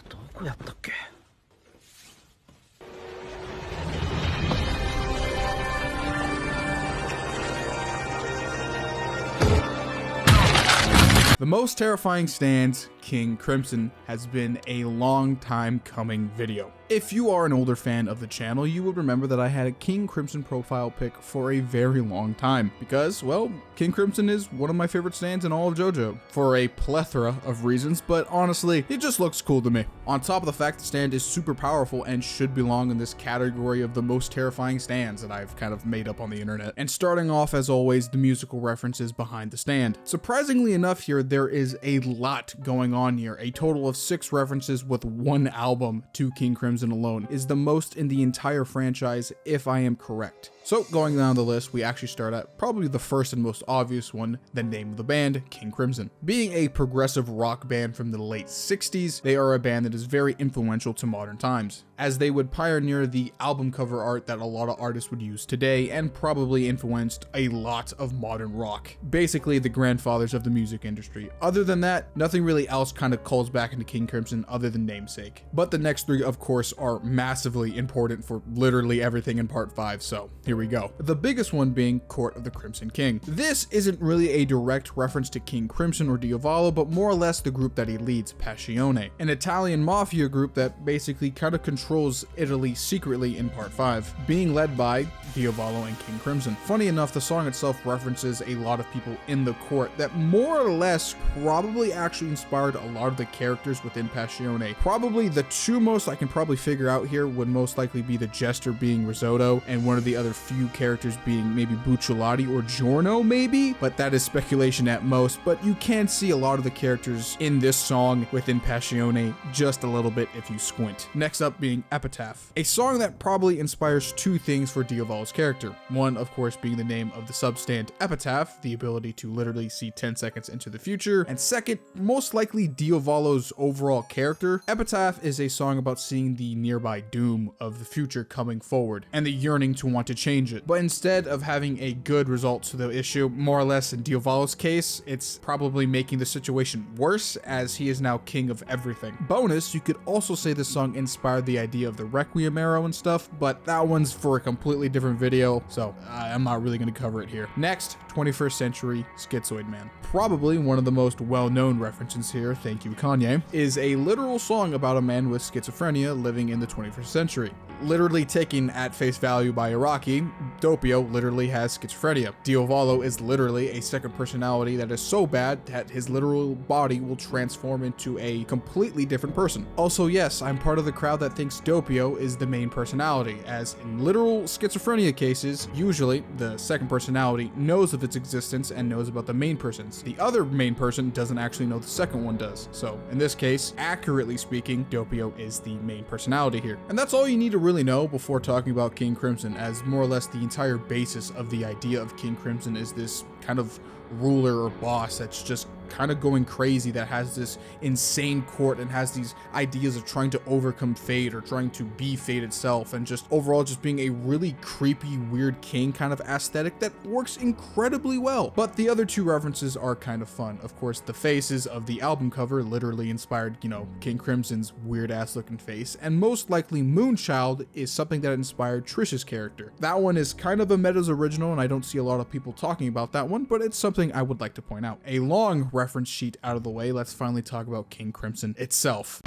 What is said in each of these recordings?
どこやったっけ? The most terrifying stands, King Crimson, has been a long time coming video. If you are an older fan of the channel, you would remember that I had a King Crimson profile pic for a very long time because, well, King Crimson is one of my favorite stands in all of JoJo for a plethora of reasons, but honestly, it just looks cool to me. On top of the fact the stand is super powerful and should belong in this category of the most terrifying stands that I've kind of made up on the internet. And starting off, as always, the musical references behind the stand. Surprisingly enough here, there is a lot going on here. A total of 6 references with 1 album to King Crimson alone is the most in the entire franchise, if I am correct. So going down the list, we actually start at probably the first and most obvious one, the name of the band, King Crimson. Being a progressive rock band from the late 60s, they are a band that is very influential to modern times, as they would pioneer the album cover art that a lot of artists would use today and probably influenced a lot of modern rock. Basically the grandfathers of the music industry. Other than that, nothing really else kind of calls back into King Crimson other than namesake. But the next 3, of course, are massively important for literally everything in part 5, so here we go. The biggest one being Court of the Crimson King. This isn't really a direct reference to King Crimson or Diavolo, but more or less the group that he leads, Passione, an Italian mafia group that basically kind of controls Italy secretly in part 5, being led by Diavolo and King Crimson. Funny enough, the song itself references a lot of people in the court that more or less probably actually inspired a lot of the characters within Passione. Probably the 2 most I can probably figure out here would most likely be the jester being Risotto and one of the other few characters being maybe Bucciolati or Giorno maybe, but that is speculation at most. But you can see a lot of the characters in this song within Passione just a little bit if you squint. Next up being Epitaph, a song that probably inspires 2 things for Diavolo's character. One, of course, being the name of the substand Epitaph, the ability to literally see 10 seconds into the future, and second, most likely Diavolo's overall character. Epitaph is a song about seeing the nearby doom of the future coming forward and the yearning to want to change it. But instead of having a good result to the issue, more or less in Diavolo's case, it's probably making the situation worse as he is now king of everything. Bonus, you could also say this song inspired the idea of the Requiem arrow and stuff, but that one's for a completely different video, so I'm not really going to cover it here. Next, 21st Century Schizoid Man. Probably one of the most well-known references here, thank you Kanye, is a literal song about a man with schizophrenia living in the 21st century. Literally taken at face value by Iraqi, Doppio literally has schizophrenia. Diavolo is literally a second personality that is so bad that his literal body will transform into a completely different person. Also, yes, I'm part of the crowd that thinks Doppio is the main personality, as in literal schizophrenia cases, usually the second personality knows of its existence and knows about the main person's. The other main person doesn't actually know the second one does. So in this case, accurately speaking, Doppio is the main personality here. And that's all you need to really know before talking about King Crimson, as more or less the entire basis of the idea of King Crimson is this kind of ruler or boss that's just kind of going crazy, that has this insane court and has these ideas of trying to overcome fate or trying to be fate itself, and just overall just being a really creepy, weird king kind of aesthetic that works incredibly well. But the other 2 references are kind of fun. Of course, the faces of the album cover literally inspired, King Crimson's weird ass looking face, and most likely Moonchild is something that inspired Trish's character. That one is kind of a Meta's original, and I don't see a lot of people talking about that one, but it's something I would like to point out. A long reference sheet out of the way, let's finally talk about King Crimson itself.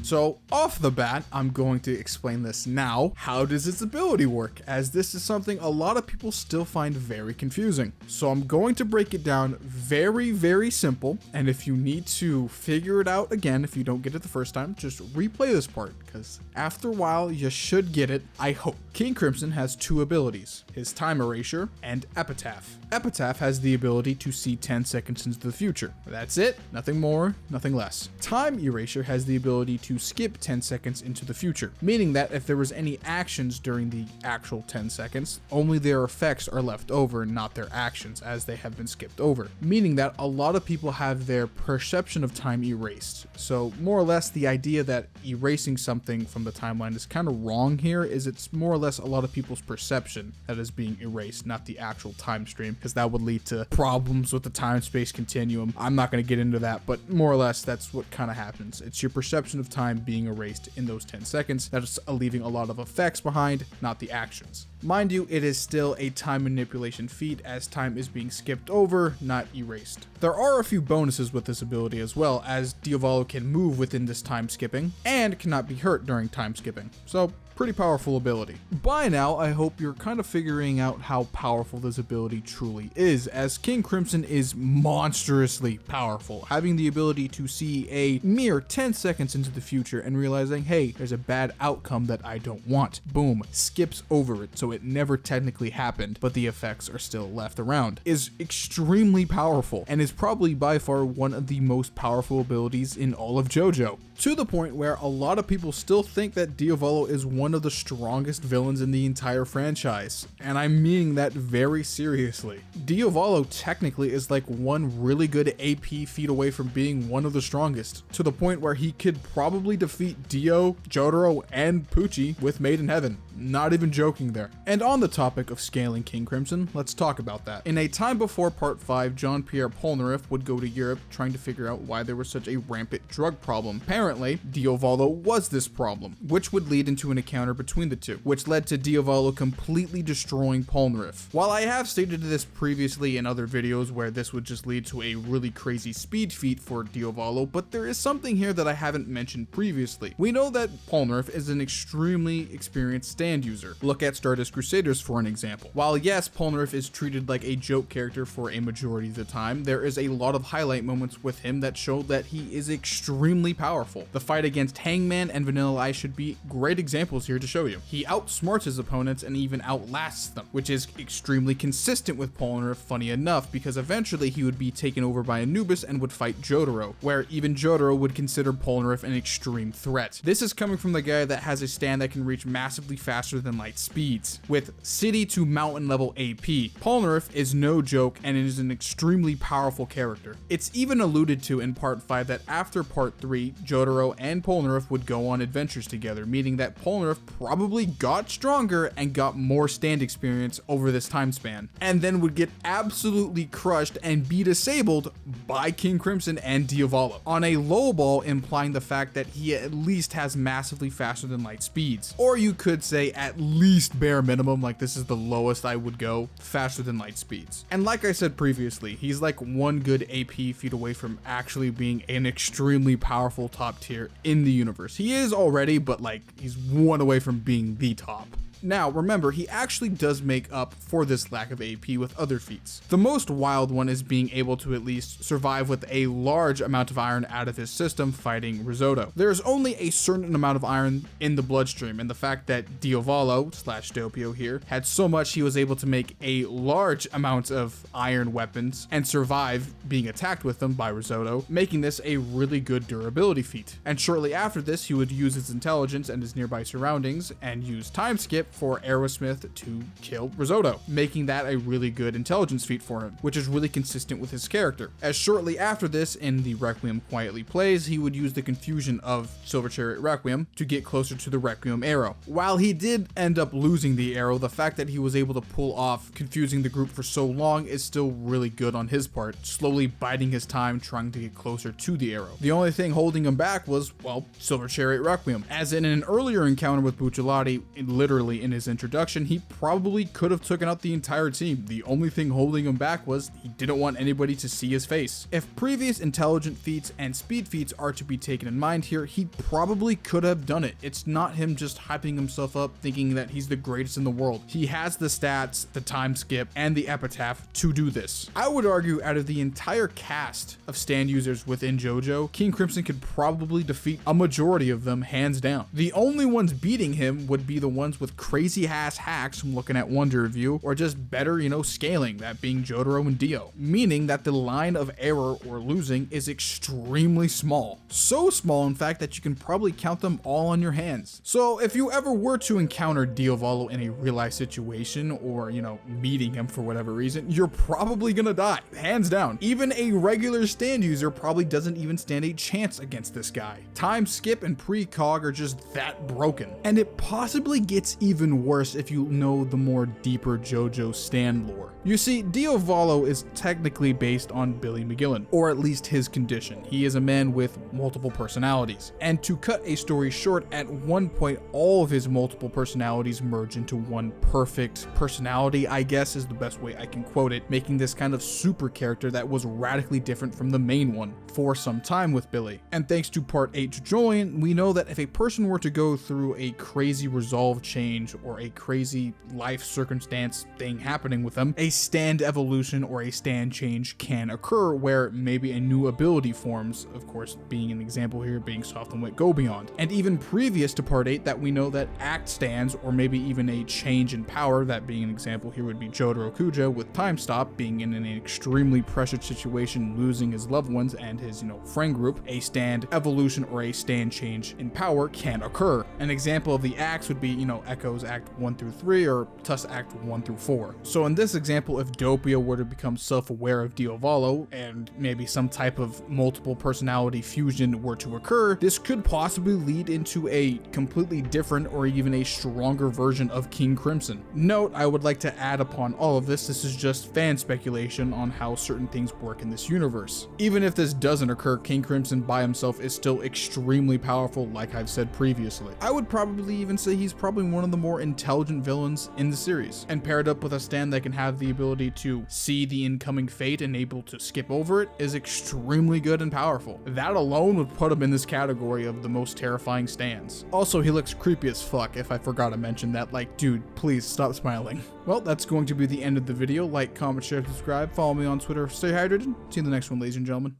So off the bat, I'm going to explain this now. How does its ability work? As this is something a lot of people still find very confusing. So I'm going to break it down very, very simple. And if you need to figure it out again, if you don't get it the first time, just replay this part, because after a while you should get it, I hope. King Crimson has 2 abilities, his time erasure and Epitaph. Epitaph has the ability to see 10 seconds into the future. That's it, nothing more, nothing less. Time erasure has the ability to to skip 10 seconds into the future, meaning that if there was any actions during the actual 10 seconds, only their effects are left over, not their actions, as they have been skipped over, meaning that a lot of people have their perception of time erased. So more or less the idea that erasing something from the timeline is kind of wrong here, is it's more or less a lot of people's perception that is being erased, not the actual time stream, because that would lead to problems with the time-space continuum. I'm not going to get into that, but more or less that's what kind of happens. It's your perception of time being erased in those 10 seconds that is leaving a lot of effects behind, not the actions. Mind you, it is still a time manipulation feat, as time is being skipped over, not erased. There are a few bonuses with this ability as well, as Diavolo can move within this time skipping and cannot be hurt during time skipping. So pretty powerful ability. By now, I hope you're kind of figuring out how powerful this ability truly is, as King Crimson is monstrously powerful, having the ability to see a mere 10 seconds into the future and realizing, hey, there's a bad outcome that I don't want. Boom, skips over it, so it never technically happened, but the effects are still left around, is extremely powerful, and is probably by far one of the most powerful abilities in all of JoJo, to the point where a lot of people still think that Diavolo is one of the strongest villains in the entire franchise, and I'm meaning that very seriously. Diavolo technically is like one really good AP feat away from being one of the strongest, to the point where he could probably defeat Dio, Jotaro, and Pucci with Made in Heaven. Not even joking there. And on the topic of scaling King Crimson, let's talk about that. In a time before Part 5, Jean-Pierre Polnareff would go to Europe trying to figure out why there was such a rampant drug problem. Apparently, Diavolo was this problem, which would lead into an encounter between the two, which led to Diavolo completely destroying Polnareff. While I have stated this previously in other videos where this would just lead to a really crazy speed feat for Diavolo, but there is something here that I haven't mentioned previously. We know that Polnareff is an extremely experienced stand user. Look at Stardust Crusaders for an example. While yes, Polnareff is treated like a joke character for a majority of the time, there is a lot of highlight moments with him that show that he is extremely powerful. The fight against Hangman and Vanilla Ice should be great examples here to show you. He outsmarts his opponents and even outlasts them, which is extremely consistent with Polnareff, funny enough, because eventually he would be taken over by Anubis and would fight Jotaro, where even Jotaro would consider Polnareff an extreme threat. This is coming from the guy that has a stand that can reach massively faster than light speeds, with city to mountain level AP. Polnareff is no joke and is an extremely powerful character. It's even alluded to in Part 5 that after Part 3, Jotaro and Polnareff would go on adventures together, meaning that Polnareff probably got stronger and got more stand experience over this time span, and then would get absolutely crushed and be disabled by King Crimson and Diavolo, on a low ball implying the fact that he at least has massively faster than light speeds. Or you could say at least bare minimum, like this is the lowest I would go, faster than light speeds. And like I said previously, he's like one good AP feat away from actually being an extremely powerful top tier in the universe. He is already, but like he's one away from being the top. Now, remember, he actually does make up for this lack of AP with other feats. The most wild one is being able to at least survive with a large amount of iron out of his system fighting Risotto. There is only a certain amount of iron in the bloodstream, and the fact that Diavolo / Doppio here had so much he was able to make a large amount of iron weapons and survive being attacked with them by Risotto, making this a really good durability feat. And shortly after this, he would use his intelligence and his nearby surroundings and use time skip for Aerosmith to kill Risotto, making that a really good intelligence feat for him, which is really consistent with his character. As shortly after this, in the Requiem Quietly Plays, he would use the confusion of Silver Chariot Requiem to get closer to the Requiem arrow. While he did end up losing the arrow, the fact that he was able to pull off confusing the group for so long is still really good on his part, slowly biding his time trying to get closer to the arrow. The only thing holding him back was, well, Silver Chariot Requiem. As in an earlier encounter with Bucciolati, literally in his introduction, he probably could have taken out the entire team. The only thing holding him back was he didn't want anybody to see his face. If previous intelligent feats and speed feats are to be taken in mind here, he probably could have done it. It's not him just hyping himself up thinking that he's the greatest in the world. He has the stats, the time skip, and the epitaph to do this. I would argue out of the entire cast of stand users within JoJo, King Crimson could probably defeat a majority of them hands down. The only ones beating him would be the ones with crazy ass hacks from looking at Wonder Review, or just better, scaling, that being Jotaro and Dio, meaning that the line of error or losing is extremely small. So small, in fact, that you can probably count them all on your hands. So if you ever were to encounter Diavolo in a real life situation, or, meeting him for whatever reason, you're probably gonna die, hands down. Even a regular stand user probably doesn't even stand a chance against this guy. Time skip and precog are just that broken. And it possibly gets even worse if you know the more deeper JoJo stand lore. You see, Diavolo is technically based on Billy McGillen, or at least his condition. He is a man with multiple personalities. And to cut a story short, at one point all of his multiple personalities merge into one perfect personality, I guess is the best way I can quote it, making this kind of super character that was radically different from the main one for some time with Billy. And thanks to part 8 to Julian, we know that if a person were to go through a crazy resolve change or a crazy life circumstance thing happening with them, a stand evolution or a stand change can occur where maybe a new ability forms, of course being an example here being Soft and Wit Go Beyond. And even previous to part 8 that we know that act stands, or maybe even a change in power, that being an example here would be Jotaro Kuja with Time Stop being in an extremely pressured situation, losing his loved ones and his friend group, a stand evolution or a stand change in power can occur. An example of the acts would be Echo's act 1 through 3 or Tuss act 1 through 4. So in this example, if Doppio were to become self-aware of Diavolo and maybe some type of multiple personality fusion were to occur, this could possibly lead into a completely different or even a stronger version of King Crimson. Note, I would like to add upon all of this is just fan speculation on how certain things work in this universe. Even if this doesn't occur, King Crimson by himself is still extremely powerful, like I've said previously. I would probably even say he's probably one of the more intelligent villains in the series, and paired up with a stand that can have the ability to see the incoming fate and able to skip over it is extremely good and powerful. That alone would put him in this category of the most terrifying stands. Also, he looks creepy as fuck, if I forgot to mention that. Like, dude, please stop smiling. Well, that's going to be the end of the video. Like, comment, share, subscribe, follow me on Twitter, stay hydrated. See you in the next one, ladies and gentlemen.